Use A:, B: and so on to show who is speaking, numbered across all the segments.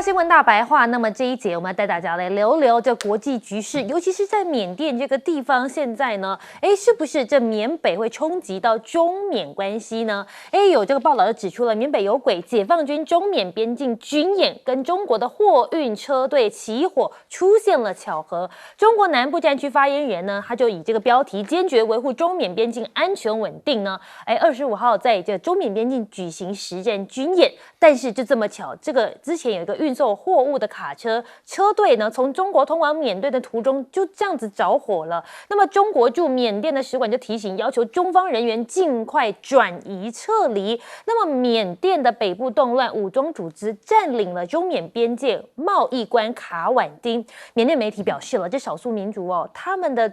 A: 新闻大白话，那么这一节我们要带大家来聊聊这国际局势，尤其是在缅甸这个地方，现在呢，是不是这缅北会冲击到中缅关系呢？有这个报道就指出了，缅北有轨解放军中缅边境军演跟中国的货运车队起火，出现了巧合。中国南部战区发言人呢，他就以这个标题坚决维护中缅边境安全稳定呢，25号在这中缅边境举行实战军演，但是就这么巧，这个之前有一个运送货物的卡车队呢，从中国通往缅甸的途中就这样子着火了。那么中国驻缅甸的使馆就提醒，要求中方人员尽快转移撤离。那么缅甸的北部动乱武装组织占领了中缅边界贸易关卡晚丁。缅甸媒体表示了，这少数民族他们的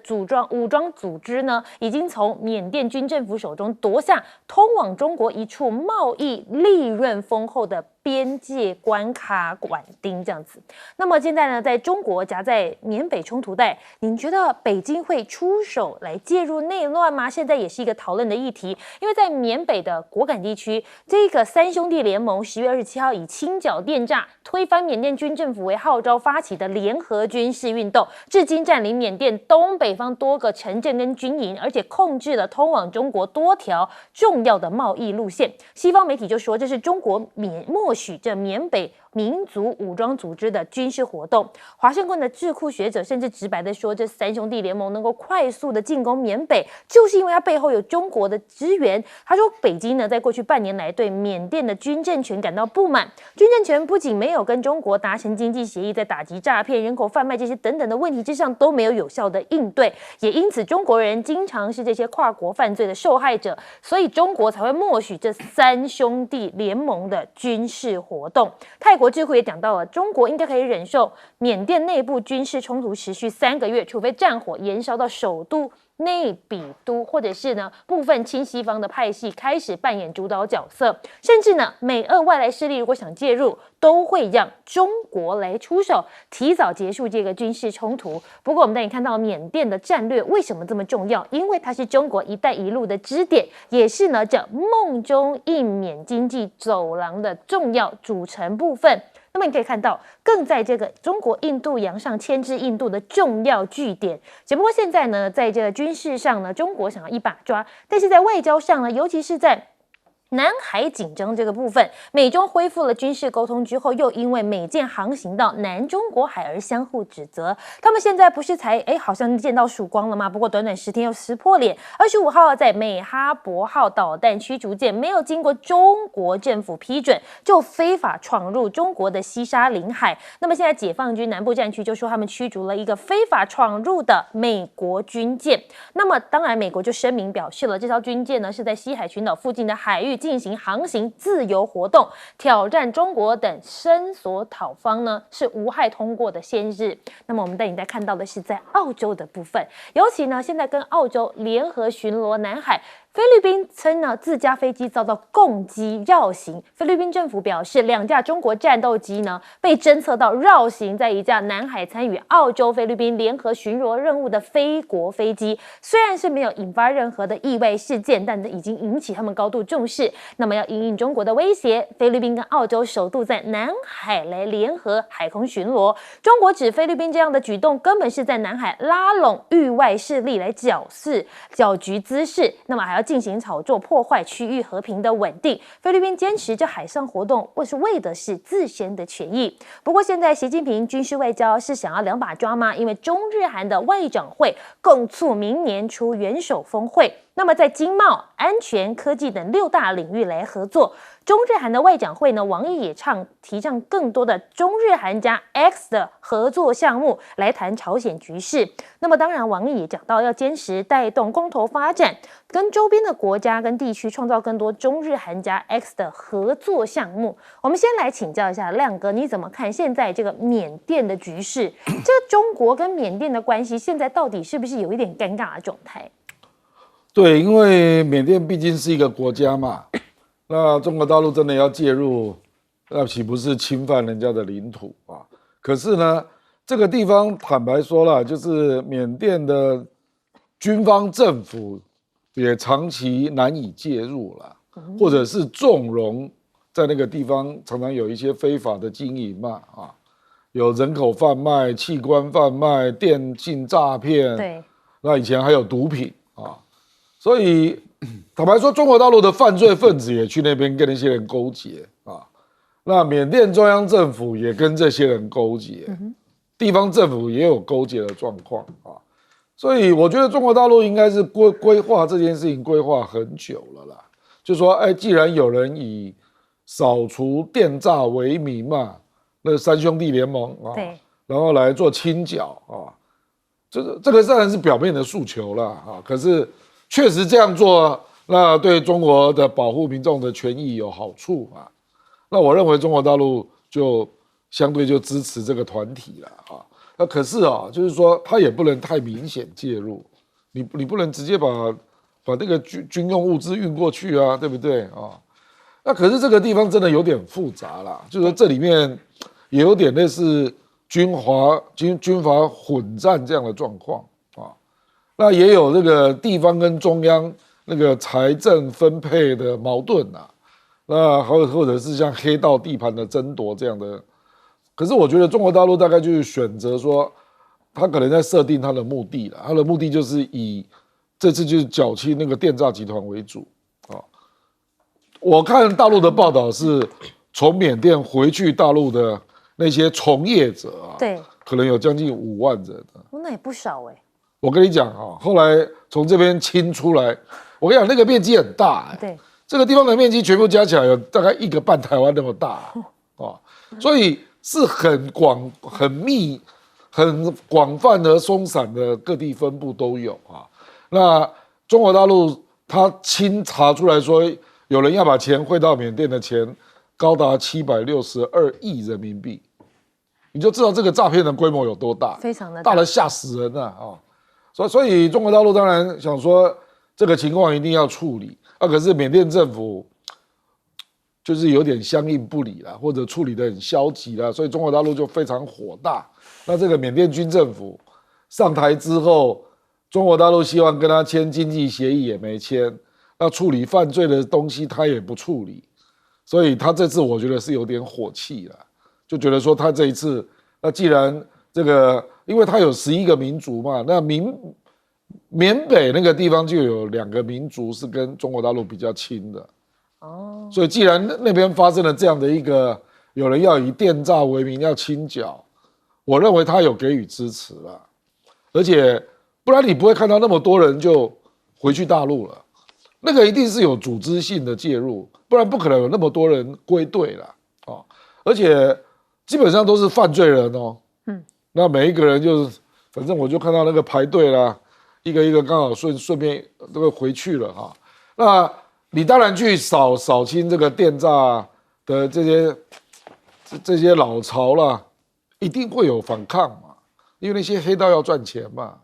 A: 武装组织呢，已经从缅甸军政府手中夺下通往中国一处贸易利润丰厚的边界关卡晚丁这样子。那么现在呢，在中国夹在缅北冲突带，您觉得北京会出手来介入内乱吗？现在也是一个讨论的议题，因为在缅北的果敢地区，这个三兄弟联盟10月27号以清剿电诈、推翻缅甸军政府为号召发起的联合军事运动，至今占领缅甸东北方多个城镇跟军营，而且控制了通往中国多条重要的贸易路线。西方媒体就说，这是中国默许这缅北民族武装组织的军事活动。华盛顿的智库学者甚至直白的说，这三兄弟联盟能够快速的进攻缅北，就是因为它背后有中国的支援。他说，北京呢，在过去半年来对缅甸的军政权感到不满，军政权不仅没有跟中国达成经济协议，在打击诈骗、人口贩卖这些等等的问题之上都没有有效的应对，也因此中国人经常是这些跨国犯罪的受害者，所以中国才会默许这三兄弟联盟的军事活动。泰国智库也讲到了，中国应该可以忍受缅甸内部军事冲突持续3个月，除非战火延烧到首都内比都，或者是呢部分亲西方的派系开始扮演主导角色，甚至呢美俄外来势力如果想介入，都会让中国来出手，提早结束这个军事冲突。不过我们带你看到缅甸的战略为什么这么重要？因为它是中国一带一路的支点，也是呢这梦中印缅经济走廊的重要组成部分。那么你可以看到，更在这个中国印度洋上牵制印度的重要据点。只不过现在呢，在这个军事上呢，中国想要一把抓，但是在外交上呢，尤其是在南海紧张这个部分，美中恢复了军事沟通之后，又因为美舰航行到南中国海而相互指责。他们现在不是才好像见到曙光了吗？不过短短10天又撕破脸。25号在美哈勃号导弹驱逐舰没有经过中国政府批准，就非法闯入中国的西沙领海。那么现在解放军南部战区就说他们驱逐了一个非法闯入的美国军舰。那么当然，美国就声明表示了，这艘军舰呢是在西海群岛附近的海域进行航行自由活动，挑战中国等声索讨方呢是无害通过的先日。那么我们带你再看到的是在澳洲的部分，尤其呢现在跟澳洲联合巡逻南海。菲律宾称呢，自家飞机遭到共机绕行。菲律宾政府表示，2架中国战斗机呢被侦测到绕行在一架南海参与澳洲、菲律宾联合巡逻任务的非国飞机。虽然是没有引发任何的意外事件，但已经引起他们高度重视。那么要因应中国的威胁，菲律宾跟澳洲首度在南海来联合海空巡逻。中国指菲律宾这样的举动根本是在南海拉拢域外势力来搅局滋事，那么还要进行炒作，破坏区域和平的稳定。菲律宾坚持这海上活动为的是自身的权益。不过现在习近平军事外交是想要2把抓吗？因为中日韩的外长会共促明年初元首峰会，那么在经贸、安全、科技等6大领域来合作。中日韩的外长会呢，王毅也提倡更多的中日韩加 X 的合作项目来谈朝鲜局势。那么当然，王毅也讲到要坚持带动公投发展，跟周边的国家跟地区创造更多中日韩加 X 的合作项目。我们先来请教一下亮哥，你怎么看现在这个缅甸的局势？这个中国跟缅甸的关系现在到底是不是有一点尴尬的状态？
B: 对，因为缅甸毕竟是一个国家嘛，那中国大陆真的要介入，那岂不是侵犯人家的领土啊？可是呢，这个地方坦白说了，就是缅甸的军方政府也长期难以介入了，或者是纵容在那个地方常常有一些非法的经营嘛，有人口贩卖、器官贩卖、电信诈骗，
A: 对，
B: 那以前还有毒品啊，所以坦白说，中国大陆的犯罪分子也去那边跟那些人勾结啊，那缅甸中央政府也跟这些人勾结，地方政府也有勾结的状况啊，所以我觉得中国大陆应该是规划这件事情规划很久了啦，就说，哎，既然有人以扫除电诈为名嘛，那三兄弟联盟啊，
A: 对，
B: 然后来做清剿啊，这个当然是表面的诉求啦啊，可是确实这样做，那对中国的保护民众的权益有好处啊。那我认为中国大陆就相对就支持这个团体了啊。那可是啊，就是说他也不能太明显介入，你不能直接把那个军用物资运过去啊，对不对啊？那可是这个地方真的有点复杂啦，就是说这里面也有点类似军阀混战这样的状况啊。那也有这个地方跟中央那个财政分配的矛盾啊。那或者是像黑道地盘的争夺这样的，可是我觉得中国大陆大概就是选择说，他可能在设定他的目的了，他的目的就是以这次就是剿清那个电诈集团为主啊。我看大陆的报道是，从缅甸回去大陆的那些从业者啊，
A: 对，
B: 可能有将近5万人的，
A: 那也不少哎。
B: 我跟你讲啊，后来从这边清出来，我跟你讲那个面积很大哎，
A: 对。
B: 这个地方的面积全部加起来有大概1个半台湾那么大啊，所以是很广泛而松散的，各地分布都有啊。那中国大陆他清查出来说，有人要把钱汇到缅甸的钱高达762亿人民币，你就知道这个诈骗的规模有多大，
A: 非常的
B: 大得吓死人啊！所以中国大陆当然想说这个情况一定要处理。可是缅甸政府就是有点相应不理啦，或者处理得很消极啦，所以中国大陆就非常火大。那这个缅甸军政府上台之后，中国大陆希望跟他签经济协议也没签，那处理犯罪的东西他也不处理，所以他这次我觉得是有点火气啦，就觉得说他这一次，那既然这个，因为他有11个民族嘛，那缅北那个地方就有2个民族是跟中国大陆比较亲的，所以既然那边发生了这样的一个有人要以电诈为名要清剿，我认为他有给予支持了，而且不然你不会看到那么多人就回去大陆了，那个一定是有组织性的介入，不然不可能有那么多人归队了啊！而且基本上都是犯罪人哦，那每一个人就是，反正我就看到那个排队啦。一个一个刚好顺便都会回去了哈，那你当然去扫清这个电诈的这些老巢啦，一定会有反抗嘛，因为那些黑道要赚钱嘛，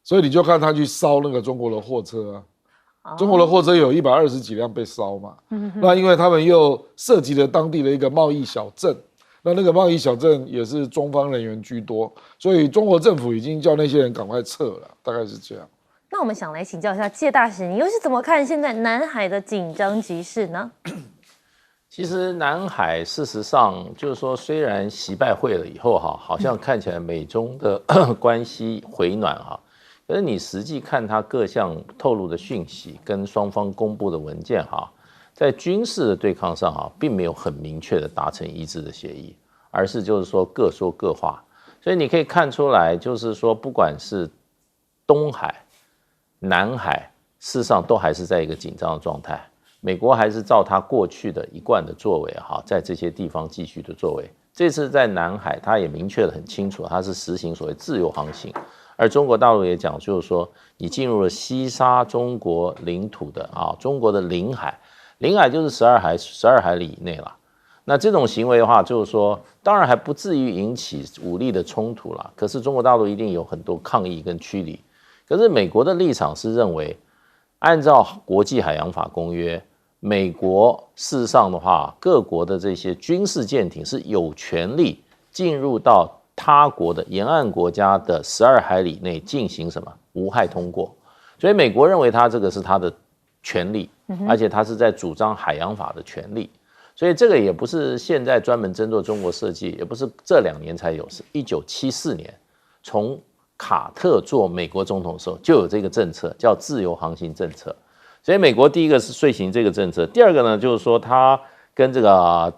B: 所以你就看他去烧那个中国的货车啊，中国的货车有120几辆被烧嘛，那因为他们又涉及了当地的一个贸易小镇。那个贸易小镇也是中方人员居多，所以中国政府已经叫那些人赶快撤了，大概是这样。
A: 那我们想来请教一下介大使，你又是怎么看现在南海的紧张局势呢？
C: 其实南海事实上就是说，虽然习拜会了以后好像看起来美中的关系回暖可是你实际看它各项透露的讯息跟双方公布的文件在军事的对抗上并没有很明确的达成一致的协议，而是就是说各说各话。所以你可以看出来，就是说不管是东海、南海，事实上都还是在一个紧张的状态。美国还是照他过去的一贯的作为在这些地方继续的作为。这次在南海，他也明确的很清楚，他是实行所谓自由航行。而中国大陆也讲，就是说你进入了西沙中国领土的中国的领海。领海就是12海里以内了，那这种行为的话，就是说，当然还不至于引起武力的冲突了。可是中国大陆一定有很多抗议跟驱离。可是美国的立场是认为，按照国际海洋法公约，美国事实上的话，各国的这些军事舰艇是有权利进入到他国的沿岸国家的12海里内进行什么无害通过。所以美国认为他这个是他的权利，而且他是在主张海洋法的权利，所以这个也不是现在专门针对中国设计，也不是这2年才有，是1974年从卡特做美国总统的时候就有这个政策，叫自由航行政策。所以美国第一个是遂行这个政策，第二个呢就是说它跟这个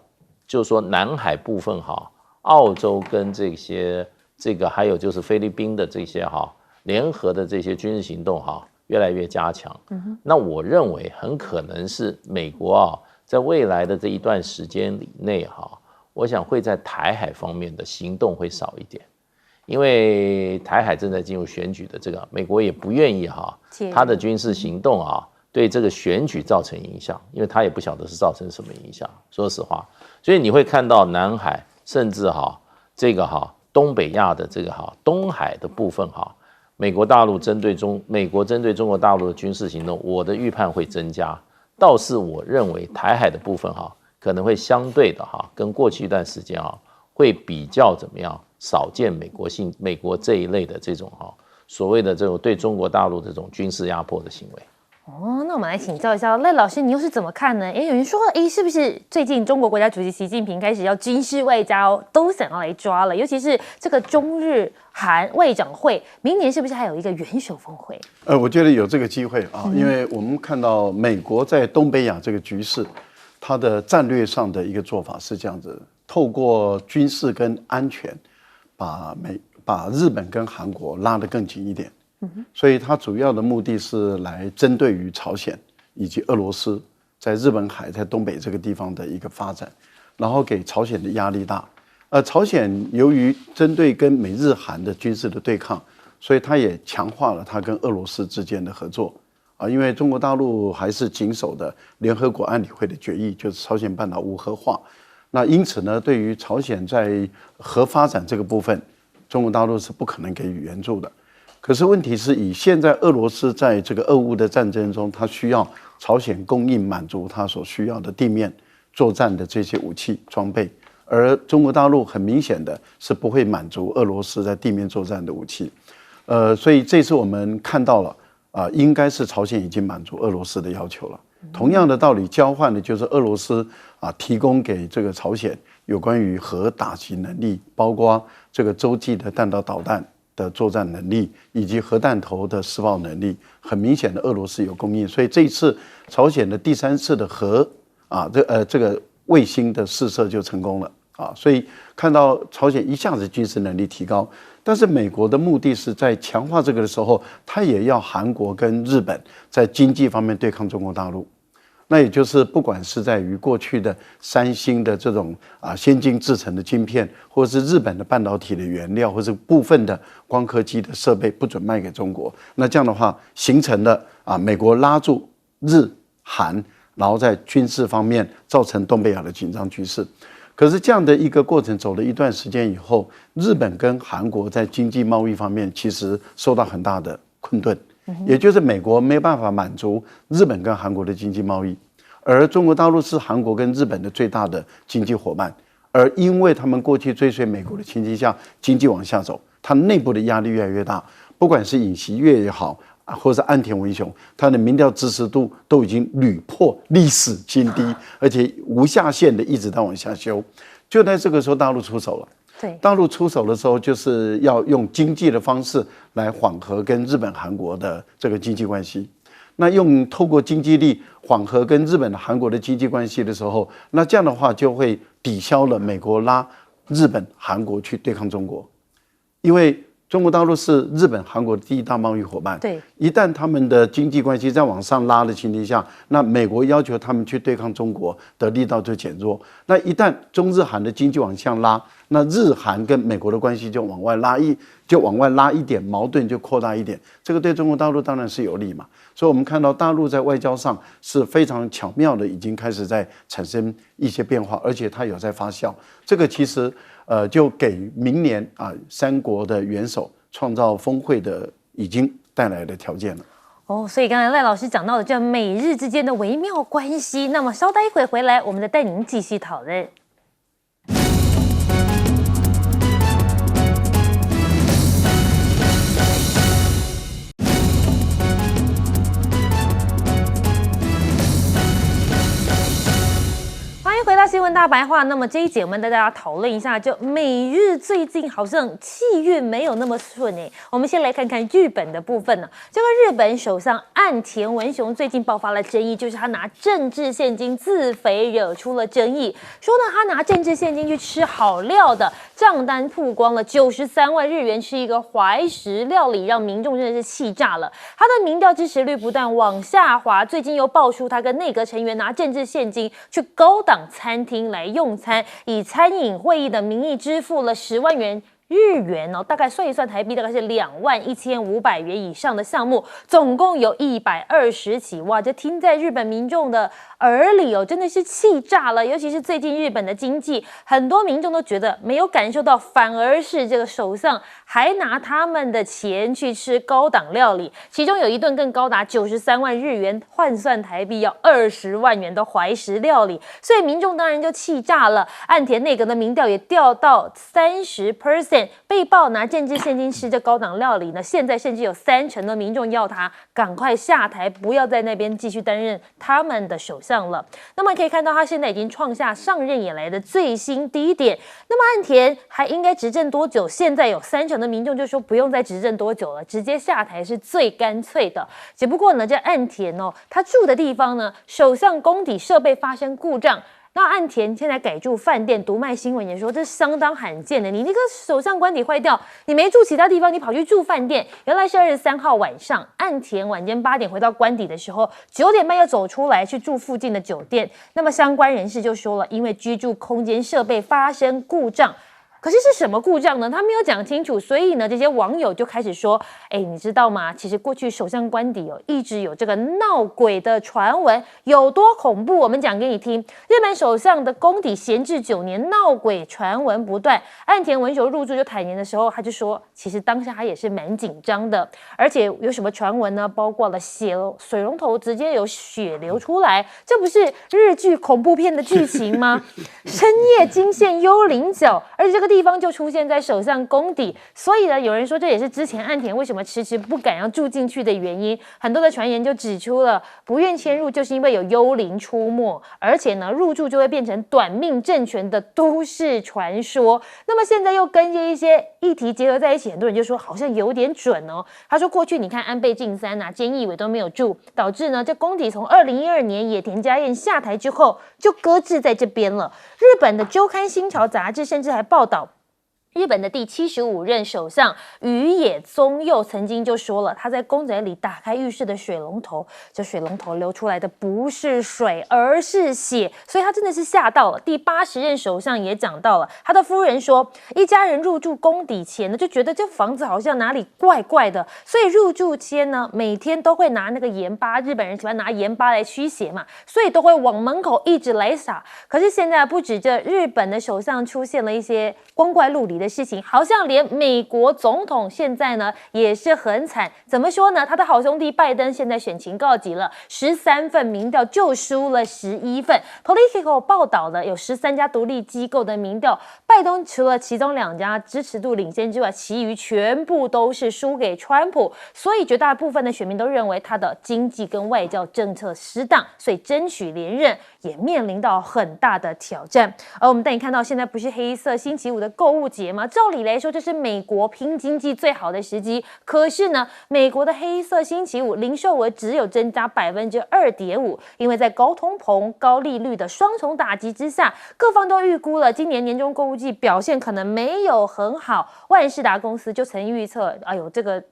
C: 就是说南海部分哈，澳洲跟这个还有就是菲律宾的这些哈联合的这些军事行动哈越来越加强。那我认为很可能是美国啊在未来的这一段时间里内哈，我想会在台海方面的行动会少一点。因为台海正在进入选举的这个，美国也不愿意哈，他的军事行动啊，对这个选举造成影响，因为他也不晓得是造成什么影响，说实话。所以你会看到南海，甚至这个东北亚的这个东海的部分美国针对中国大陆的军事行动，我的预判会增加。倒是我认为台海的部分可能会相对的跟过去一段时间会比较怎么样？少见美国这一类的这种所谓的这种对中国大陆这种军事压迫的行为。
A: 那我们来请教一下赖老师，你又是怎么看呢？有人说，是不是最近中国国家主席习近平开始要军事外交，都想要来抓了？尤其是这个中日韩外长会，明年是不是还有一个元首峰会？
D: 我觉得有这个机会因为我们看到美国在东北亚这个局势，它的战略上的一个做法是这样子，透过军事跟安全。把日本跟韩国拉得更紧一点，所以它主要的目的是来针对于朝鲜以及俄罗斯在日本海在东北这个地方的一个发展，然后给朝鲜的压力大。朝鲜由于针对跟美日韩的军事的对抗，所以它也强化了它跟俄罗斯之间的合作因为中国大陆还是谨守的联合国安理会的决议，就是朝鲜半岛无核化。那因此呢，对于朝鲜在核发展这个部分，中国大陆是不可能给予援助的。可是问题是以现在俄罗斯在这个俄乌的战争中，它需要朝鲜供应满足它所需要的地面作战的这些武器装备，而中国大陆很明显的是不会满足俄罗斯在地面作战的武器。所以这次我们看到了应该是朝鲜已经满足俄罗斯的要求了。同样的道理，交换的就是俄罗斯提供给这个朝鲜有关于核打击能力，包括这个洲际的弹道导弹的作战能力，以及核弹头的试爆能力。很明显的，俄罗斯有供应，所以这一次朝鲜的第3次的核这个卫星的试射就成功了所以看到朝鲜一下子军事能力提高。但是美国的目的是在强化这个的时候，他也要韩国跟日本在经济方面对抗中国大陆。那也就是不管是在于过去的三星的这种先进制成的晶片，或者是日本的半导体的原料，或者是部分的光刻机的设备不准卖给中国。那这样的话，形成了美国拉住日韩，然后在军事方面造成东北亚的紧张局势。可是这样的一个过程走了一段时间以后，日本跟韩国在经济贸易方面其实受到很大的困顿，也就是美国没办法满足日本跟韩国的经济贸易，而中国大陆是韩国跟日本的最大的经济伙伴，而因为他们过去追随美国的情境下，经济往下走，它内部的压力越来越大，不管是尹锡悦也好，或者是岸田文雄，他的民调支持度都已经屡破历史新低，而且无下限的一直在往下修。就在这个时候，大陆出手了。
A: 对，
D: 大陆出手的时候，就是要用经济的方式来缓和跟日本、韩国的这个经济关系。那透过经济力缓和跟日本、韩国的经济关系的时候，那这样的话就会抵消了美国拉日本、韩国去对抗中国，因为中国大陆是日本、韩国的第一大贸易伙伴。
A: 对，
D: 一旦他们的经济关系在往上拉的前提下，那美国要求他们去对抗中国的力道就减弱。那一旦中日韩的经济往下拉，那日韩跟美国的关系就往外拉一点，矛盾就扩大一点。这个对中国大陆当然是有利嘛。所以我们看到大陆在外交上是非常巧妙的，已经开始在产生一些变化，而且它有在发酵。这个其实就给明年三国的元首创造峰会的已经带来的条件了。
A: 所以刚才赖老师讲到的这美日之间的微妙关系，那么稍待一会回来，我们再带您继续讨论。回到到新闻大白话，那么这一节我们带大家讨论一下，就美日最近好像气运没有那么顺哎。我们先来看看日本的部分呢。这个日本首相岸田文雄最近爆发了争议，就是他拿政治现金自肥，惹出了争议。说呢，他拿政治现金去吃好料的，账单曝光了93万日元，吃一个怀石料理，让民众真的是气炸了。他的民调支持率不断往下滑，最近又爆出他跟内阁成员拿政治现金去高档餐厅来用餐，以餐饮会议的名义支付了10万元日元哦，大概算一算台币大概是21500元以上的项目，总共有120起。哇，这听在日本民众的耳里哦，真的是气炸了。尤其是最近日本的经济，很多民众都觉得没有感受到，反而是这个首相还拿他们的钱去吃高档料理，其中有一顿更高达93万日元，换算台币要20万元的怀石料理，所以民众当然就气炸了。岸田内阁的民调也掉到30%，被曝拿政治现金吃这高档料理呢，现在甚至有30%的民众要他赶快下台，不要在那边继续担任他们的首相了。那么可以看到，他现在已经创下上任以来的最新低点。那么岸田还应该执政多久？现在有30%的民众就说不用再执政多久了，直接下台是最干脆的。只不过呢，这岸田哦，他住的地方呢，首相宫邸设备发生故障。那岸田现在改住饭店，读卖新闻也说这是相当罕见的。你那个首相官邸坏掉，你没住其他地方，你跑去住饭店。原来是23号晚上，岸田晚间8点回到官邸的时候，9点半又走出来去住附近的酒店。那么相关人士就说了，因为居住空间设备发生故障。可是是什么故障呢？他没有讲清楚，所以呢，这些网友就开始说：“哎，你知道吗？其实过去首相官邸一直有这个闹鬼的传闻，有多恐怖？我们讲给你听。日本首相的宫邸闲置9年，闹鬼传闻不断。岸田文雄入住就坦言的时候，他就说，其实当下他也是蛮紧张的，而且有什么传闻呢？包括了水龙头直接有血流出来，这不是日剧恐怖片的剧情吗？深夜惊现幽灵角，而且这个地方就出现在首相宫邸，所以呢，有人说这也是之前岸田为什么迟迟不敢要住进去的原因。很多的传言就指出了，不愿迁入就是因为有幽灵出没，而且呢，入住就会变成短命政权的都市传说。那么现在又跟这一些议题结合在一起，很多人就说好像有点准哦。他说过去你看安倍晋三啊、菅义伟都没有住，导致呢这宫邸从2012年野田佳彦下台之后就搁置在这边了。日本的周刊新潮杂志甚至还报道，日本的第75任首相宇野宗佑曾经就说了，他在公宅里打开浴室的水龙头，这水龙头流出来的不是水，而是血，所以他真的是吓到了。第80任首相也讲到了，他的夫人说，一家人入住宫邸前呢，就觉得这房子好像哪里怪怪的，所以入住前呢，每天都会拿那个盐巴，日本人喜欢拿盐巴来驱邪嘛，所以都会往门口一直来撒。可是现在不止这日本的首相出现了一些光怪陆离的事情，好像连美国总统现在呢也是很惨。怎么说呢？他的好兄弟拜登现在选情告急了，13份民调就输了11份。Politico 报道的有13家独立机构的民调，拜登除了其中2家支持度领先之外，其余全部都是输给川普。所以绝大部分的选民都认为他的经济跟外交政策失当，所以争取连任也面临到很大的挑战。而我们带你看到，现在不是黑色星期五的购物节吗？照理来说，这是美国拼经济最好的时机。可是呢，美国的黑色星期五零售额只有增加2.5%，因为在高通膨、高利率的双重打击之下，各方都预估了今年年中购物季表现可能没有很好。万事达公司就曾预测，哎呦，这个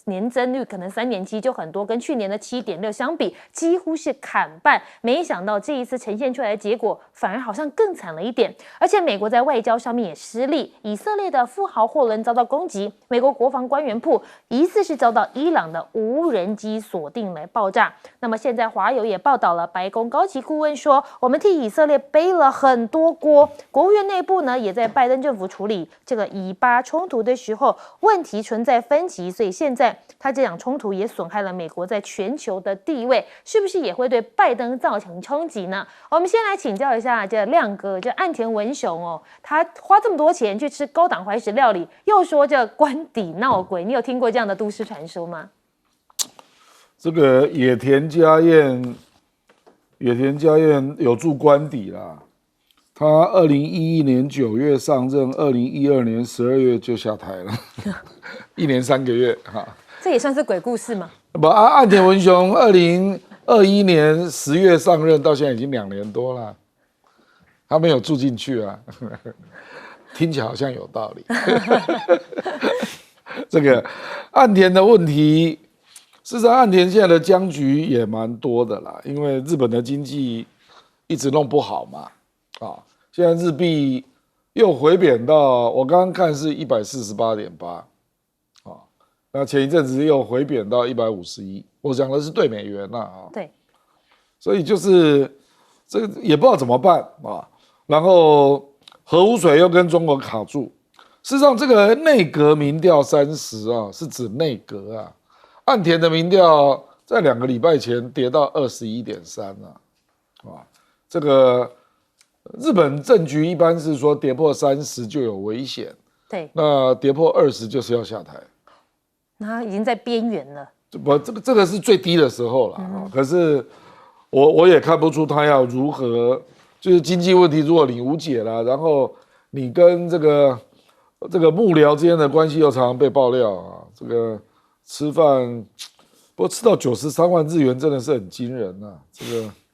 A: 年增率可能3年期就很多，跟去年的7.6相比，几乎是砍半。没想到这一次呈现出来的结果，反而好像更惨了一点。而且美国在外交上面也失利，以色列的富豪货轮遭到攻击，美国国防官员铺疑似是遭到伊朗的无人机锁定来爆炸。那么现在华友也报道了，白宫高级顾问说，我们替以色列背了很多锅。国务院内部呢，也在拜登政府处理这个以巴冲突的时候，问题存在分歧，所以现在他这场冲突也损害了美国在全球的地位，是不是也会对拜登造成冲击呢？我们先来请教一下这亮哥，这岸田文雄哦，他花这么多钱去吃高档怀石料理，又说这官邸闹鬼，你有听过这样的都市传说吗？
B: 这个野田佳彦有住官邸啦，他2011年9月上任，2012年12月就下台了，1年3个月哈。
A: 这也算是鬼故事吗？
B: 不，岸田文雄2021年10月上任，到现在已经2年多了，他没有住进去啊，听起来好像有道理。这个岸田的问题，事实上岸田现在的僵局也蛮多的啦，因为日本的经济一直弄不好嘛，现在日币又回贬到，我刚刚看是148.8，那前一阵子又回贬到151，我讲的是对美元啦，
A: 对，
B: 所以就是这个也不知道怎么办啊，然后核污水又跟中国卡住。事实上，这个内阁民调30啊，是指内阁啊。岸田的民调在2个礼拜前跌到21.3啊，这个日本政局一般是说跌破30就有危险，
A: 对，
B: 那跌破20就是要下台。
A: 那他已经在边缘了。
B: 不，这个是最低的时候了可是我也看不出他要如何，就是经济问题如果你无解了，然后你跟这个幕僚之间的关系又常常被爆料啊，这个吃饭，不过吃到93万日元真的是很惊人啊，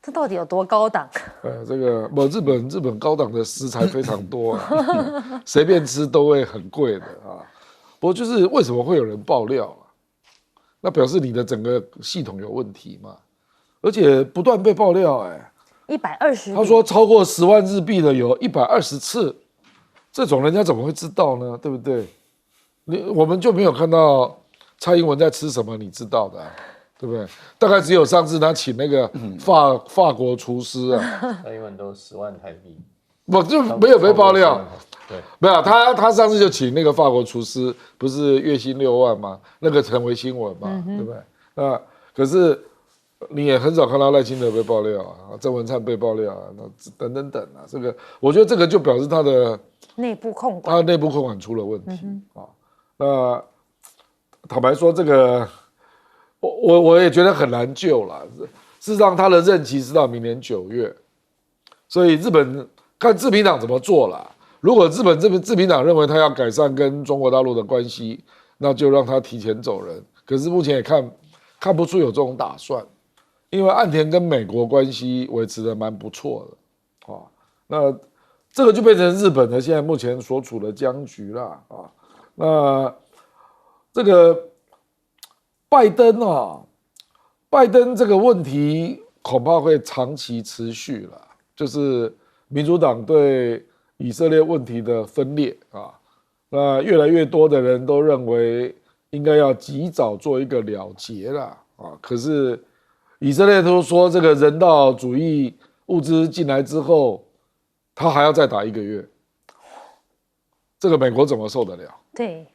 A: 这到底有多高档？
B: 这个日本高档的食材非常多啊，随便吃都会很贵的啊。不过就是为什么会有人爆料啊？那表示你的整个系统有问题嘛，而且不断被爆料
A: 120，
B: 他说超过10万日币的有120次，这种人家怎么会知道呢？对不对？我们就没有看到蔡英文在吃什么，你知道的对不对？大概只有上次他请那个法国厨师啊，
C: 蔡英文都10万台币，
B: 不就没有被爆料？
C: 对，
B: 没有他上次就请那个法国厨师，不是月薪6万吗？那个成为新闻嘛，对不对？那可是你也很少看到赖清德被爆料啊，郑文灿被爆料啊，那等啊，这个我觉得这个就表示他的
A: 内部控管，
B: 他内部控管出了问题那坦白说，这个我也觉得很难救了。事实上，他的任期是到明年9月，所以日本看自民党怎么做啦。如果日本自民党认为他要改善跟中国大陆的关系，那就让他提前走人。可是目前也看不出有这种打算，因为岸田跟美国关系维持的蛮不错的那这个就变成日本的现在目前所处的僵局啦那这个拜登这个问题恐怕会长期持续了，就是民主党对以色列问题的分裂那越来越多的人都认为应该要及早做一个了结啦可是以色列都说这个人道主义物资进来之后，他还要再打1个月，这个美国怎么受得了？
A: 对，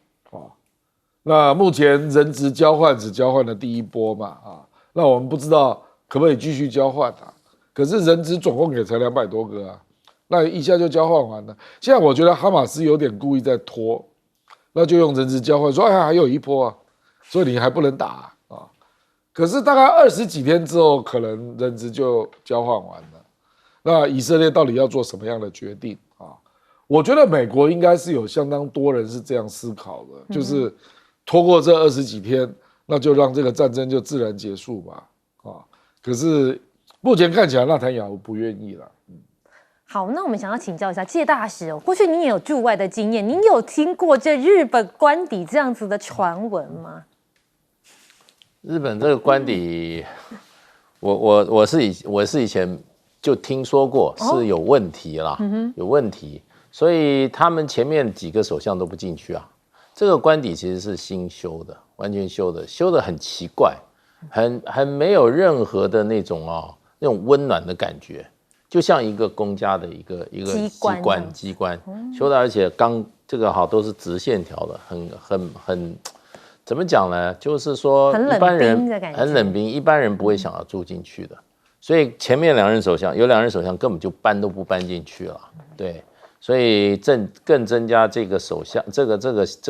B: 那目前人质交换只交换了第1波嘛那我们不知道可不可以继续交换可是人质总共也才200多个那一下就交换完了。现在我觉得哈马斯有点故意在拖，那就用人质交换说，还有1波所以你还不能打可是大概20几天之后，可能人质就交换完了。那以色列到底要做什么样的决定我觉得美国应该是有相当多人是这样思考的，就是拖过这20几天，那就让这个战争就自然结束吧可是目前看起来纳坦雅胡不愿意了。
A: 好，那我们想要请教一下介大使过去您也有驻外的经验，您有听过这日本官邸这样子的传闻吗？
C: 日本这个官邸，我是以前就听说过是有问题啦，有问题，所以他们前面几个首相都不进去这个官邸其实是新修的，完全修的很奇怪，很没有任何的那种温暖的感觉，就像一个公家的一个机关修的，而且这个都是直线条的，很怎么讲呢？就是说一般人很冷冰，一般人不会想要住进去的。所以前面有2任首相根本就搬都不搬进去了，对，所以更增加这个首相这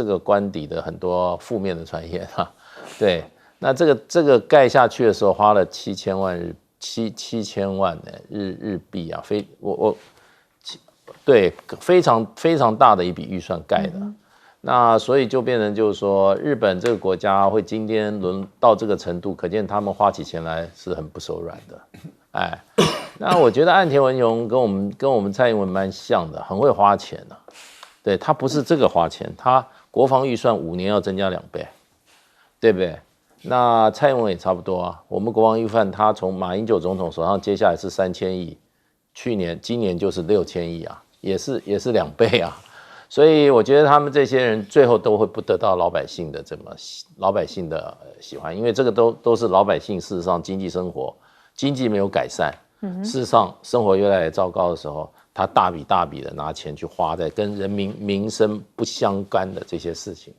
C: 个官邸的很多负面的传言对，那这个盖下去的时候花了7000万日币对，非常非常大的一笔预算盖的。那所以就变成就是说，日本这个国家会今天沦到这个程度，可见他们花起钱来是很不手软的。哎，那我觉得岸田文雄跟我们蔡英文蛮像的，很会花钱的。对，他不是这个花钱，他国防预算5年要增加2倍，对不对？那蔡英文也差不多啊。我们国防预算，他从马英九总统手上接下来是3000亿，今年就是6000亿啊，也是2倍啊。所以我觉得他们这些人最后都会不得到老百姓的喜欢，因为这个都是老百姓事实上经济没有改善，事实上生活越来越糟糕的时候，他大笔的拿钱去花在跟人民民生不相干的这些事情。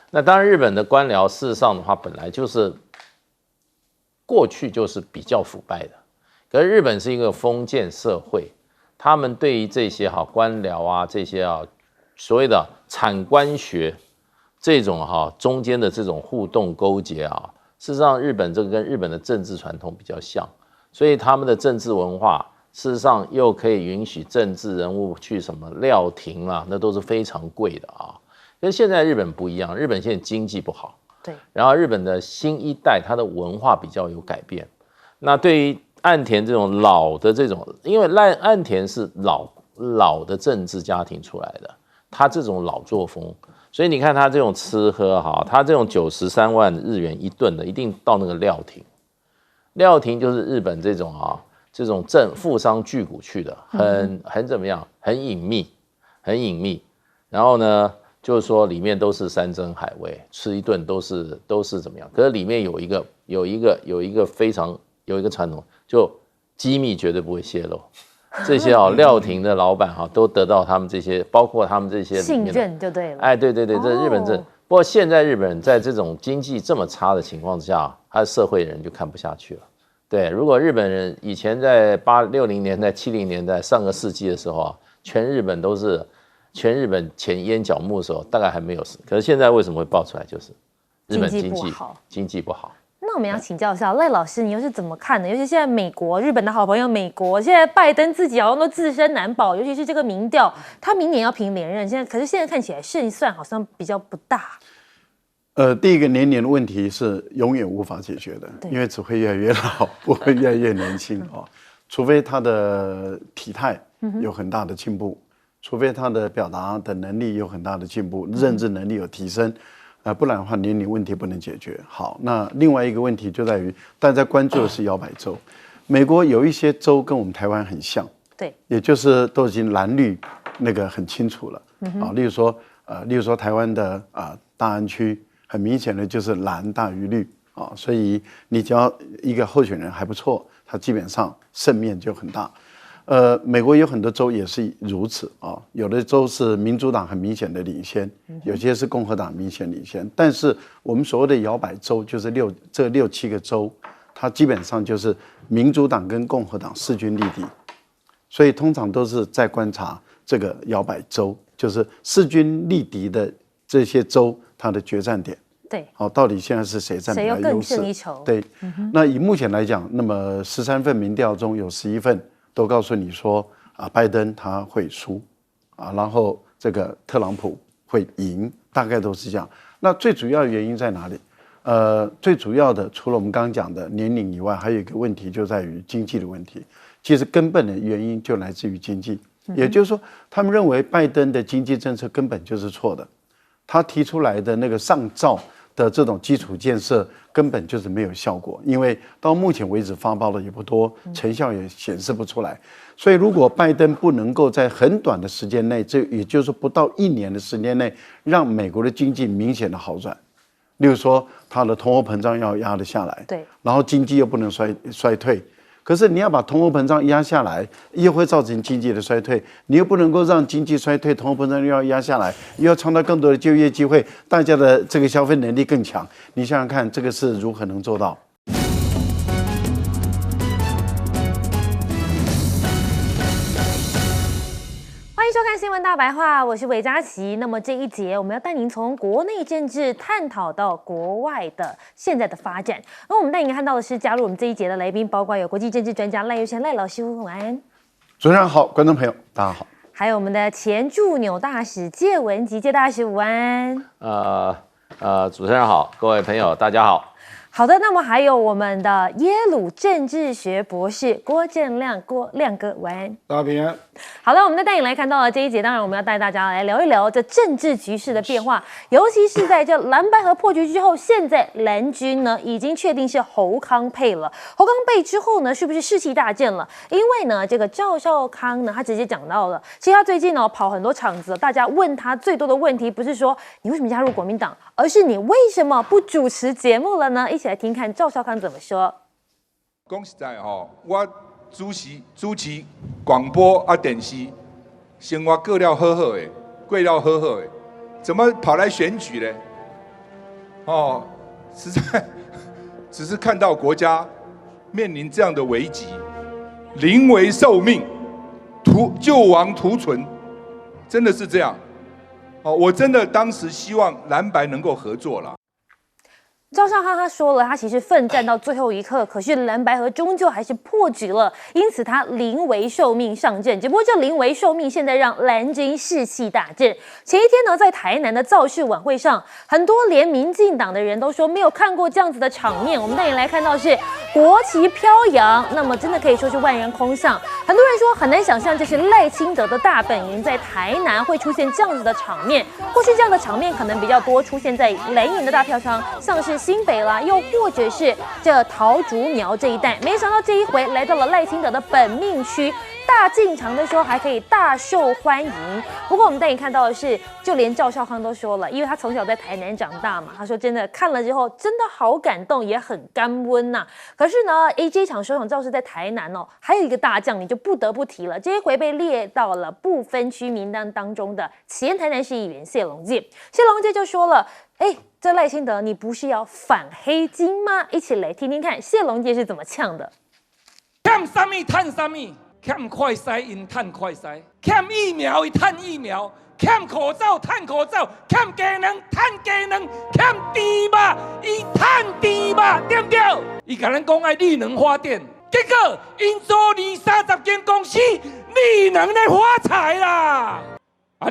C: 那当然日本的官僚事实上的话本来就是过去就是比较腐败的，可是日本是一个封建社会，他们对于这些官僚啊这些所谓的产官学这种中间的这种互动勾结事实上日本这个跟日本的政治传统比较像，所以他们的政治文化事实上又可以允许政治人物去什么料亭啦，那都是非常贵的跟现在日本不一样，日本现在经济不好，
A: 对，
C: 然后日本的新一代他的文化比较有改变。那对于岸田这种老的这种，因为岸田是老的政治家庭出来的，他这种老作风，所以你看他这种吃喝他这种93万日元一顿的，一定到那个料亭。料亭就是日本这种富商巨贾去的，很怎么样，很隐秘。然后呢，就是说里面都是山珍海味，吃一顿都是怎么样？可是里面有一个传统，就机密绝对不会泄露。这些料亭的老板都得到他们这些，包括他们这些
A: 信任就对了。
C: 哎，对，这是日本政。不过现在日本人在这种经济这么差的情况之下，他的社会人就看不下去了。对，如果日本人以前在60年代、70年代上个世纪的时候全日本钱淹脚目的时候，大概还没有事。可是现在为什么会爆出来？就是日本经济不好。
A: 那我们要请教一下赖老师，你又是怎么看的？尤其现在日本的好朋友美国，现在拜登自己好像都自身难保，尤其是这个民调，他明年要拼连任，可是现在看起来胜算好像比较不大。
D: 第一个年龄的问题是永远无法解决的，因为只会越来越老，不会越来越年轻除非他的体态有很大的进步，除非他的表达的能力有很大的进步，认知能力有提升。不然的话，年龄问题不能解决。好，那另外一个问题就在于大家关注的是摇摆州。美国有一些州跟我们台湾很像，
A: 对，
D: 也就是都已经蓝绿那个很清楚了例如说台湾的大安区，很明显的就是蓝大于绿所以你只要一个候选人还不错，他基本上胜面就很大。美国有很多州也是如此有的州是民主党很明显的领先，有些是共和党明显领先。但是我们所谓的摇摆州，就是这6、7个州，它基本上就是民主党跟共和党势均力敌，所以通常都是在观察这个摇摆州，就是势均力敌的这些州它的决战点。
A: 对，
D: 到底现在是谁占比较优势？
A: 谁又更胜一筹？
D: 对，那以目前来讲，那么13份民调中有11份。都告诉你说拜登他会输然后这个特朗普会赢，大概都是这样。那最主要的原因在哪里？最主要的除了我们刚刚讲的年龄以外，还有一个问题就在于经济的问题。其实根本的原因就来自于经济，也就是说，他们认为拜登的经济政策根本就是错的，他提出来的那个上兆的这种基础建设根本就是没有效果，因为到目前为止发包的也不多，成效也显示不出来。所以如果拜登不能够在很短的时间内，这也就是不到1年的时间内，让美国的经济明显的好转，例如说它的通货膨胀要压得下来，
A: 对，
D: 然后经济又不能衰退。可是你要把通货膨胀压下来，又会造成经济的衰退，你又不能够让经济衰退，通货膨胀又要压下来，又要创造更多的就业机会，大家的这个消费能力更强，你想想看，这个是如何能做到？
A: 欢迎收看《新闻大白话》，我是韦佳琪。那么这一节我们要带您从国内政治探讨到国外的现在的发展。而我们带您看到的是加入我们这一节的来宾，包括有国际政治专家赖岳宪赖老师，晚安。
D: 主持人好，观众朋友大家好。
A: 还有我们的前驻纽大使介文吉介大使午安。
C: 主持人好，各位朋友大家好。
A: 好的，那么还有我们的耶鲁政治学博士郭正亮，郭亮哥，晚安。
B: 大家平安。
A: 好的，我们的带你来看到了这一节，当然我们要带大家来聊一聊这政治局势的变化，尤其是在这蓝白合破局之后，现在蓝军呢已经确定是侯康配了。侯康配之后呢，是不是士气大振了？因为呢，这个赵少康呢，他直接讲到了，其实他最近呢跑很多场子，大家问他最多的问题不是说你为什么加入国民党，而是你为什么不主持节目了呢？一起来听看赵少康怎么说。
E: 讲实在我主持广播电视，生活过了好好的，过了好好的，怎么跑来选举呢？实在只是看到国家面临这样的危机，临危受命，救亡图存，真的是这样。我真的当时希望蓝白能够合作了。
A: 赵少康他说了，他其实奋战到最后一刻，可是蓝白合终究还是破局了，因此他临危受命上阵。只不过这临危受命现在让蓝军士气大振。前一天呢，在台南的造势晚会上，很多连民进党的人都说没有看过这样子的场面。我们带你来看到是国旗飘扬，那么真的可以说是万人空巷。很多人说很难想象，这是赖清德的大本营在台南会出现这样子的场面。过去这样的场面可能比较多出现在蓝营的大票仓，像是新北啦，又或者是这桃竹苗这一带，没想到这一回来到了赖清德的本命区，大进场的时候还可以大受欢迎。不过我们带你看到的是，就连赵少康都说了，因为他从小在台南长大嘛，他说真的看了之后真的好感动，也很甘温呐。可是呢，这一场首场造势在台南哦，还有一个大将你就不得不提了，这一回被列到了不分区名单当中的前台南市议员谢龙介。谢龙介就说了，这赖清德，你不是要反黑金吗？一起来听听看谢龙介是怎么呛的。
F: 欠什么赚什么，欠快筛因赚快筛，欠疫苗伊赚疫苗，欠口罩赚口罩，欠鸡卵赚鸡卵，欠猪肉伊赚猪肉，对不对？伊甲咱讲爱绿能发电，结果因做20-30间公司，绿能咧发财啦！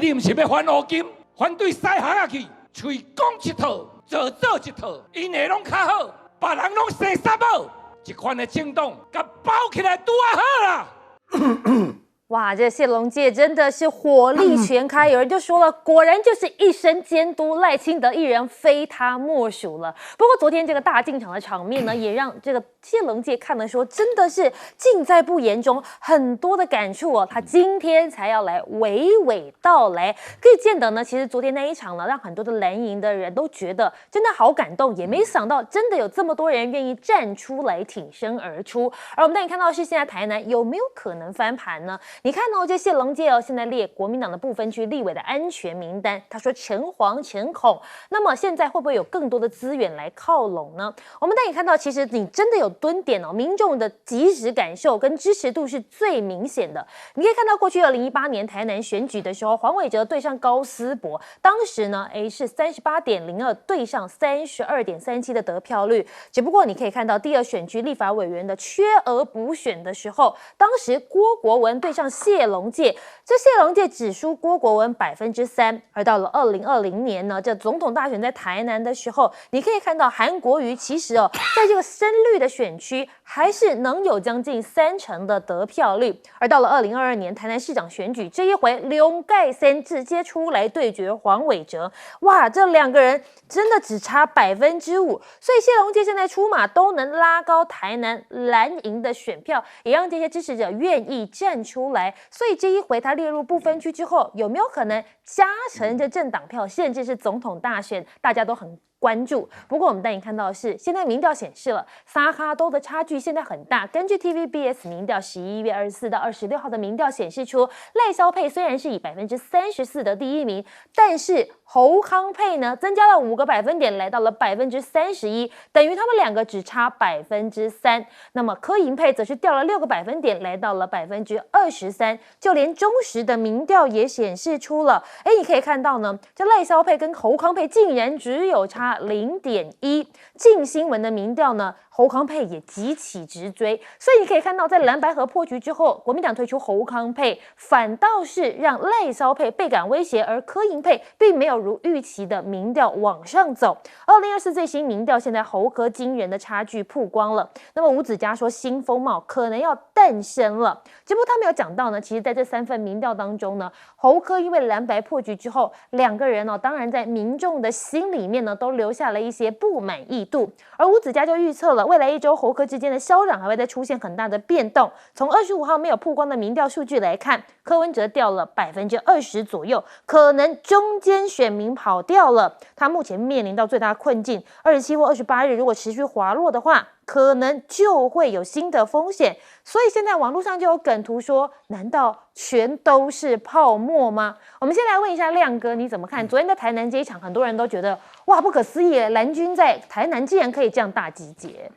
F: 你唔是要反乌金，反对西行啊去？嘴讲一套，做一套，因的拢较好，别人拢生啥无？一款的政党，甲包起来拄啊好啦。
A: 哇，这谢龙介真的是火力全开，有人就说了，果然就是一生监督赖清德一人，非他莫属了。不过昨天这个大进场的场面呢，也让这个谢龙介看了说，真的是尽在不言中，很多的感触哦。他今天才要来娓娓道来，可以见得呢，其实昨天那一场呢，让很多的蓝营的人都觉得真的好感动，也没想到真的有这么多人愿意站出来挺身而出。而我们带你看到的是，现在台南有没有可能翻盘呢？你看哦，这谢龙介哦，现在列国民党的不分区立委的安全名单，他说诚惶诚恐。那么现在会不会有更多的资源来靠拢呢？我们带你看到，其实你真的有蹲点哦，民众的即时感受跟支持度是最明显的。你可以看到，过去2018年台南选举的时候，黄伟哲对上高思博，当时呢，是38.02对上32.37的得票率。只不过你可以看到，第二选区立法委员的缺额补选的时候，当时郭国文对上谢龙介，这谢龙介只输郭国文3%，而到了2020年呢，这总统大选在台南的时候，你可以看到韩国瑜其实哦，在这个深绿的选区还是能有将近30%的得票率，而到了2022年台南市长选举这一回，龙盖森直接出来对决黄伟哲，哇，这两个人真的只差5%，所以谢龙介现在出马都能拉高台南蓝营的选票，也让这些支持者愿意站出来。所以这一回他列入不分区之后，有没有可能加成这政党票，甚至是总统大选，大家都很关注。不过我们带你看到的是，现在民调显示了三咖都的差距现在很大。根据 TVBS 民调11月24到26号的民调显示出，赖萧配虽然是以34%的第一名，但是侯康配呢增加了5个百分点，来到了31%，等于他们两个只差3%。那么柯银配则是掉了6个百分点，来到了23%。就连中时的民调也显示出了，你可以看到呢，这赖萧配跟侯康配竟然只有差0.1。镜新闻的民调呢，侯康配也急起直追。所以你可以看到，在蓝白合破局之后，国民党推出侯康配，反倒是让赖萧配倍感威胁，而柯银配并没有如预期的民调往上走。2024最新民调，现在侯柯惊人的差距曝光了。那么吴子嘉说，新风貌可能要诞生了。只不过他没有讲到呢，其实在这3份民调当中呢，侯柯因为蓝白破局之后，两个人当然在民众的心里面呢，都留下了一些不满意度。而吴子嘉就预测了，未来1周侯柯之间的消长还会再出现很大的变动。从25号没有曝光的民调数据来看，柯文哲掉了20%左右，可能中间选民跑掉了。他目前面临到最大的困境，27或28日如果持续滑落的话，可能就会有新的风险。所以现在网络上就有梗图说，难道全都是泡沫吗？我们先来问一下亮哥，你怎么看？昨天在台南这一场，很多人都觉得哇，不可思议，蓝军在台南竟然可以这样大集结。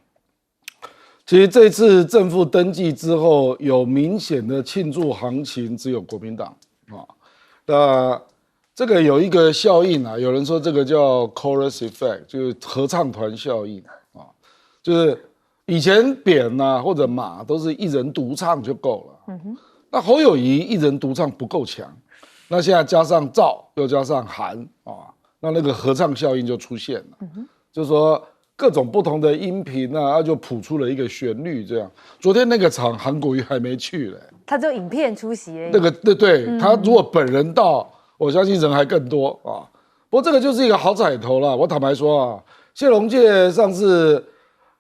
B: 其实这次正副登记之后，有明显的庆祝行情，只有国民党啊。那这个有一个效应啊，有人说这个叫 chorus effect， 就是合唱团效应啊，就是以前扁啊或者马都是一人独唱就够了。那侯友宜一人独唱不够强，那现在加上赵又加上韩啊，那个合唱效应就出现了，就是说。各种不同的音频啊，就谱出了一个旋律。这样，昨天那个场韩国瑜还没去嘞，
A: 他只有影片出席而已。
B: 那个对，他如果本人到，我相信人还更多啊。不过这个就是一个好彩头啦。我坦白说啊，谢龙介上次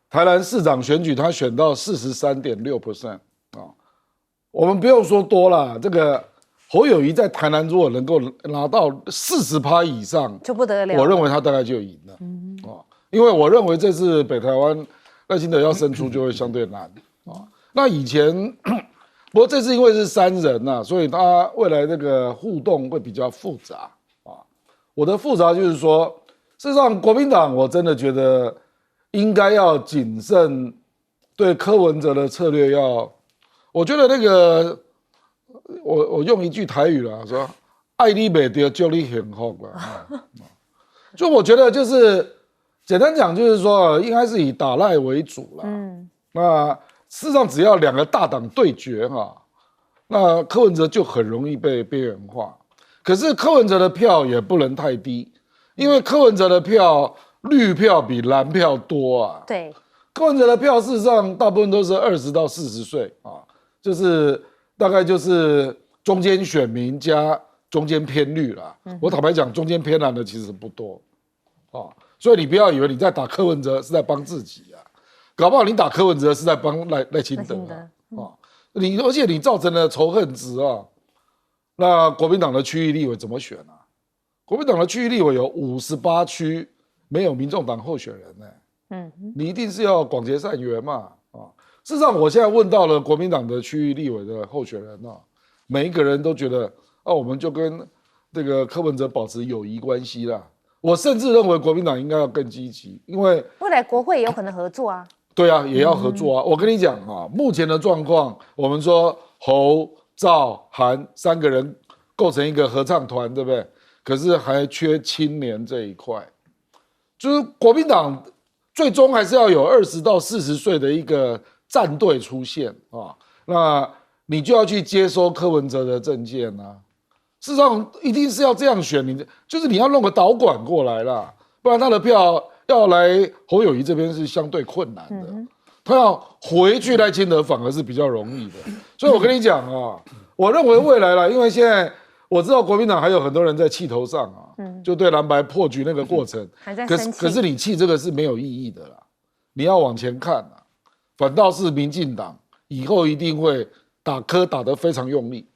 B: 台南市长选举，他选到43.6%啊。我们不用说多啦，这个侯友宜在台南如果能够拿到40%以上，
A: 就不得了。
B: 我认为他大概就赢了。因为我认为这次北台湾赖清德要胜出就会相对难啊。那以前，不过这次因为是3人呐，所以他未来这个互动会比较复杂啊。我的复杂就是说，事实上国民党我真的觉得应该要谨慎，对柯文哲的策略要，我觉得那个我用一句台语啦，说爱你不对，就你幸福啦。就我觉得就是。简单讲就是说，应该是以打赖为主啦。那事实上只要2个大党对决哈，那柯文哲就很容易被边缘化。可是柯文哲的票也不能太低，因为柯文哲的票绿票比蓝票多啊。
A: 对，
B: 柯文哲的票事实上大部分都是20到40岁啊，就是大概就是中间选民加中间偏绿啦。我坦白讲，中间偏蓝的其实不多啊。所以你不要以为你在打柯文哲是在帮自己啊，搞不好你打柯文哲是在帮赖清德啊，而且你造成了仇恨值啊。那国民党的区域立委怎么选啊？国民党的区域立委有58区没有民众党候选人呢，你一定是要广结善缘嘛啊。事实上，我现在问到了国民党的区域立委的候选人啊，每一个人都觉得啊，我们就跟这个柯文哲保持友谊关系啦。我甚至认为国民党应该要更积极，因为
A: 未来国会也有可能合作啊。
B: 对啊，也要合作啊。我跟你讲啊，目前的状况，我们说侯、赵、韩3个人构成一个合唱团，对不对？可是还缺青年这一块，就是国民党最终还是要有20到40岁的一个战队出现啊。那你就要去接收柯文哲的政见啊。事实上，一定是要这样选，就是你要弄个导管过来啦，不然他的票要来侯友宜这边是相对困难的。他要回去赖清德反而是比较容易的。所以我跟你讲啊，我认为未来啦，因为现在我知道国民党还有很多人在气头上啊，就对蓝白破局那个过程，
A: 还在生气。
B: 可是你气这个是没有意义的啦，你要往前看啊，反倒是民进党以后一定会打柯打得非常用力。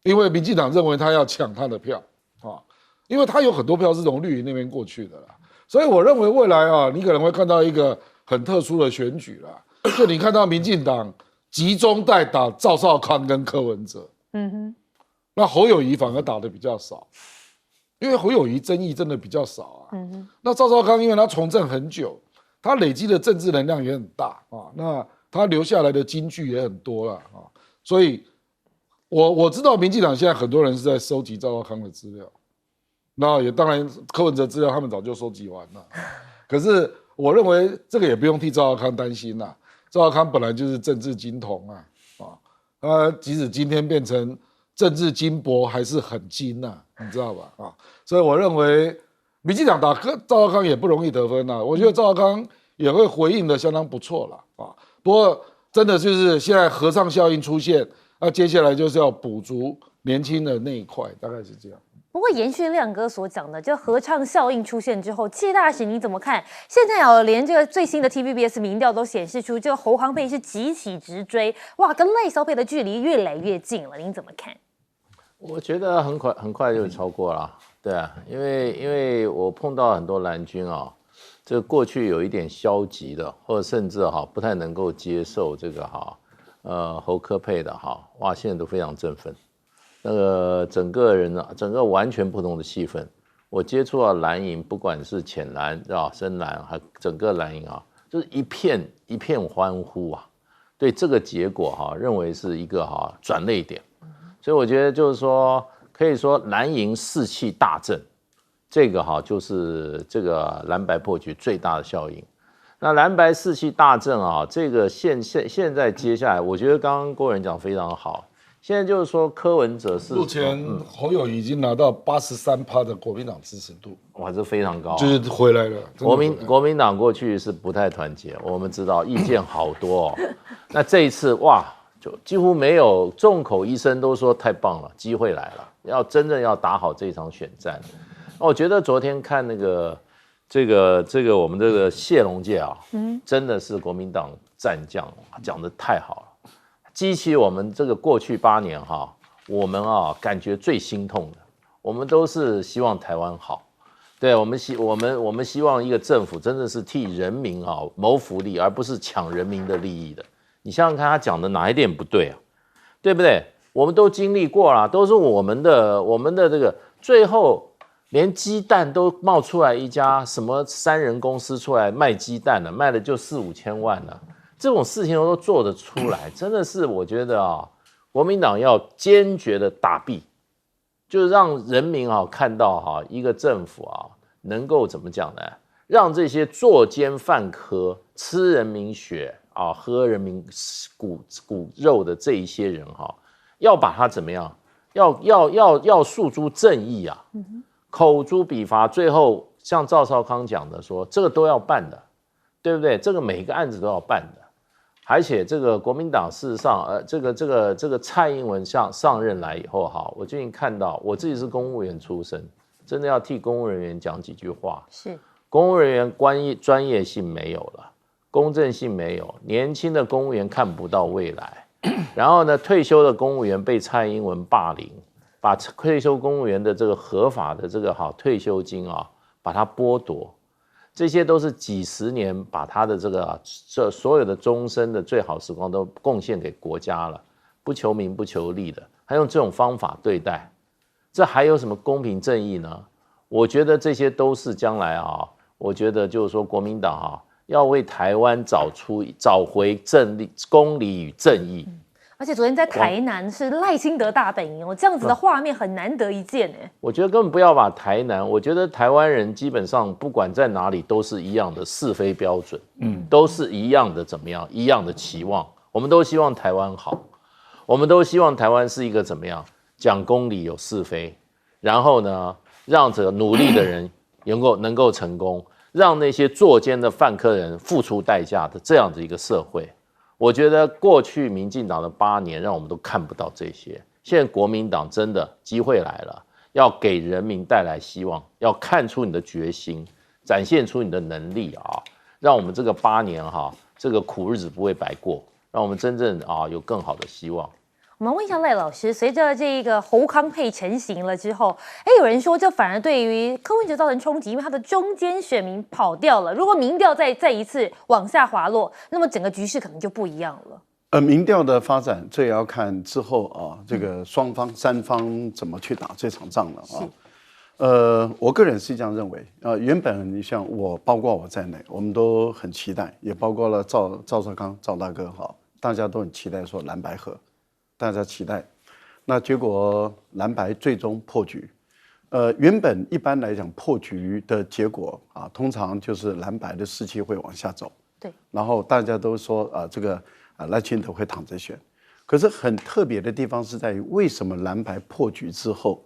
B: 因为民进党认为他要抢他的票啊，因为他有很多票是从绿营那边过去的啦，所以我认为未来啊，你可能会看到一个很特殊的选举啦，就你看到民进党集中在打赵少康跟柯文哲，那侯友宜反而打的比较少，因为侯友宜争议真的比较少啊，那赵少康因为他从政很久，他累积的政治能量也很大啊，那他留下来的金句也很多了啊，所以。我知道民进党现在很多人是在收集赵少康的资料，那也当然柯文哲资料他们早就收集完了。可是我认为这个也不用替赵少康担心啦。赵少康本来就是政治金童即使今天变成政治金箔，还是很金呐，你知道吧？所以我认为民进党打赵少康也不容易得分呐。我觉得赵少康也会回应的相当不错了不过真的就是现在合唱效应出现，那接下来就是要补足年轻的那一块，大概是这样。
A: 不过延续亮哥所讲的，就合唱效应出现之后，谢大使你怎么看？现在连这个最新的 TVBS 民调都显示出，这个侯康配是急起直追，哇，跟赖萧配的距离越来越近了，您怎么看？
C: 我觉得很快就超过了，对啊，因为我碰到很多蓝军这个过去有一点消极的，或者甚至不太能够接受这个侯科配的哇，现在都非常振奋。那个整个完全不同的气氛，我接触到蓝营，不管是浅蓝深蓝，还整个蓝营就是一片欢呼对这个结果认为是一个转捩点，所以我觉得就是说，可以说蓝营士气大振，这个就是这个蓝白破局最大的效应。那蓝白士气大振这个现在接下来，我觉得刚刚郭人讲非常好。现在就是说，柯文哲是
B: 目前侯友已经拿到83%的国民党支持度，
C: 哇，这非常高
B: 就是回来了。
C: 国民党过去是不太团结，我们知道意见好多那这一次哇，就几乎没有，众口一声都说太棒了，机会来了，要真正要打好这场选战。我觉得昨天看那个这个我们这个谢龙介真的是国民党战将，讲得太好了。激起我们这个过去8年我们感觉最心痛的，我们都是希望台湾好，对我们希望一个政府真的是替人民谋福利，而不是抢人民的利益的。你想想看，他讲的哪一点不对对不对？我们都经历过了，都是我们的这个，最后连鸡蛋都冒出来一家什么3人公司出来卖鸡蛋了，卖的就4、5千万了。这种事情都做得出来，真的是我觉得国民党要坚决的打弊，就是让人民看到一个政府能够怎么讲呢？让这些作奸犯科、吃人民血喝人民骨肉的这一些人要把他怎么样？要诉诸正义口诛笔伐，最后像赵少康讲的说，这个都要办的，对不对？这个每一个案子都要办的。而且这个国民党事实上，这个蔡英文上任来以后我最近看到，我自己是公务员出身，真的要替公务人员讲几句话。
A: 是，
C: 公务人员专业性没有了，公正性没有，年轻的公务员看不到未来，然后呢，退休的公务员被蔡英文霸凌，把退休公务员的这个合法的这个退休金把它剥夺。这些都是几十年把他的这所有的终身的最好时光都贡献给国家了，不求名不求利的，还用这种方法对待，这还有什么公平正义呢？我觉得这些都是将来我觉得就是说国民党要为台湾找回公理与正义。
A: 而且昨天在台南是赖清德大本营这样子的画面很难得一见
C: 我觉得根本不要把台南，我觉得台湾人基本上不管在哪里都是一样的是非标准，都是一样的怎么样，一样的期望，我们都希望台湾好，我们都希望台湾是一个怎么样讲公理有是非，然后呢让这个努力的人能够成功，让那些作奸的犯科人付出代价的这样的一个社会。我觉得过去民进党的8年让我们都看不到这些，现在国民党真的机会来了，要给人民带来希望，要看出你的决心，展现出你的能力让我们这个8年这个苦日子不会白过，让我们真正有更好的希望。
A: 我们问一下赖老师，随着这个侯康配成型了之后，有人说这反而对于柯文哲造成冲击，因为他的中间选民跑掉了。如果民调再一次往下滑落，那么整个局势可能就不一样了。
D: 民调的发展，这也要看之后这个三方怎么去打这场仗了我个人是这样认为原本你像我，包括我在内，我们都很期待，也包括了赵少康赵大哥大家都很期待说蓝白合。大家期待，那结果蓝白最终破局，原本一般来讲破局的结果啊，通常就是蓝白的士气会往下走。
A: 对。
D: 然后大家都说这个赖清德会躺着选。可是很特别的地方是在于，为什么蓝白破局之后，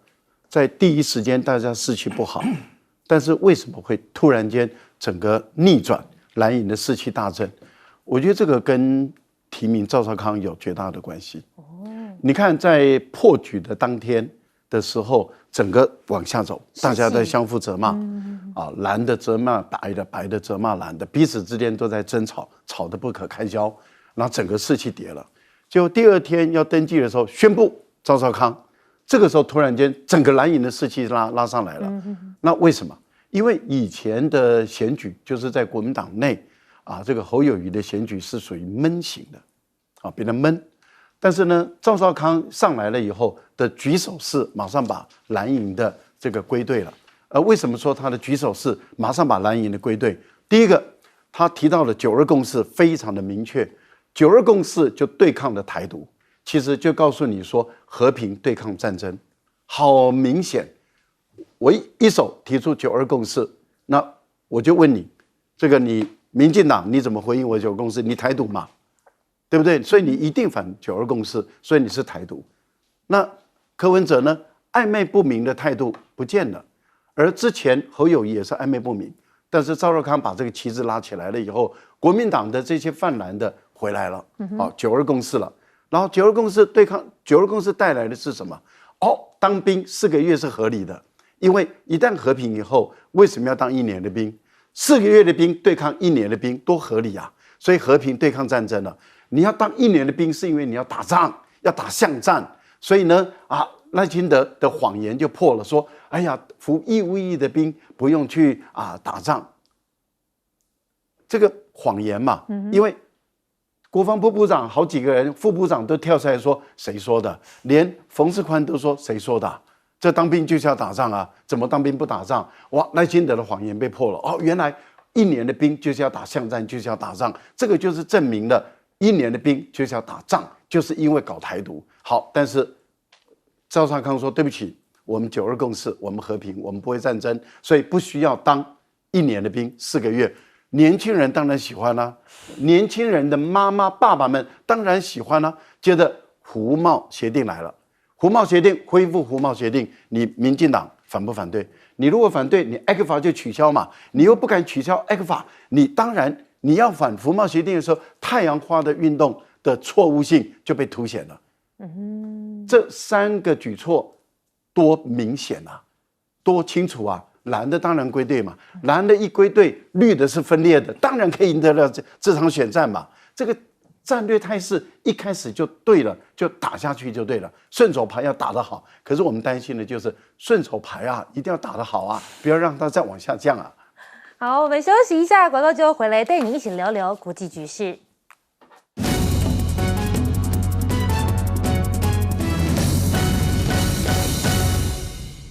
D: 在第一时间大家士气不好，但是为什么会突然间整个逆转，蓝营的士气大振？我觉得这个跟提名赵少康有绝大的关系。你看，在破局的当天的时候，整个往下走，大家在相互责骂，蓝的责骂白的，白的责骂蓝的，彼此之间都在争吵，吵得不可开交，然后整个士气跌了。结果第二天要登记的时候，宣布赵少康，这个时候突然间整个蓝营的士气拉上来了。那为什么？因为以前的选举就是在国民党内这个侯友宜的选举是属于闷型的，比较闷。但是呢，赵少康上来了以后的举手式，马上把蓝营的这个归队了。为什么说他的举手式马上把蓝营的归队？第一个，他提到了9·2共识，非常的明确。9·2共识就对抗了台独，其实就告诉你说和平对抗战争，好明显。我一手提出9·2共识，那我就问你，这个你民进党你怎么回应我9·2共识？你台独嘛，对不对？所以你一定反9·2共识，所以你是台独。那柯文哲呢？暧昧不明的态度不见了，而之前侯友宜也是暧昧不明，但是赵少康把这个旗帜拉起来了以后，国民党的这些泛蓝的回来了，9·2共识了。然后9·2共识对抗9·2共识带来的是什么？当兵4个月是合理的，因为一旦和平以后，为什么要当1年的兵？4个月的兵对抗1年的兵，多合理啊！所以和平对抗战争了。你要当1年的兵，是因为你要打仗，要打巷战。所以呢，赖清德的谎言就破了，说：“哎呀，服义务役的兵不用去打仗。”这个谎言嘛，因为国防部部长好几个人，副部长都跳出来说谁说的，连冯世宽都说谁说的，这当兵就是要打仗啊，怎么当兵不打仗？哇，赖清德的谎言被破了，原来1年的兵就是要打巷战，就是要打仗，这个就是证明了1年的兵就是要打仗，就是因为搞台独。好，但是赵少康说对不起，我们9·2共识，我们和平，我们不会战争，所以不需要当1年的兵4个月。年轻人当然喜欢啦，年轻人的妈妈爸爸们当然喜欢啦。接着胡茂协定来了，胡茂协定恢复胡茂协定，你民进党反不反对？你如果反对，你 ECFA 就取消嘛，你又不敢取消 ECFA， 你当然你要反胡茂协定的时候，太阳花的运动的错误性就被凸显了。这3个举措多明显啊，多清楚啊！蓝的当然归队嘛，蓝的一归队，绿的是分裂的，当然可以赢得了这场选战嘛。这个战略态势一开始就对了，就打下去就对了。顺手牌要打得好，可是我们担心的就是顺手牌一定要打得好啊，不要让它再往下降啊。
A: 好，我们休息一下，广告之后回来带你一起聊聊国际局势。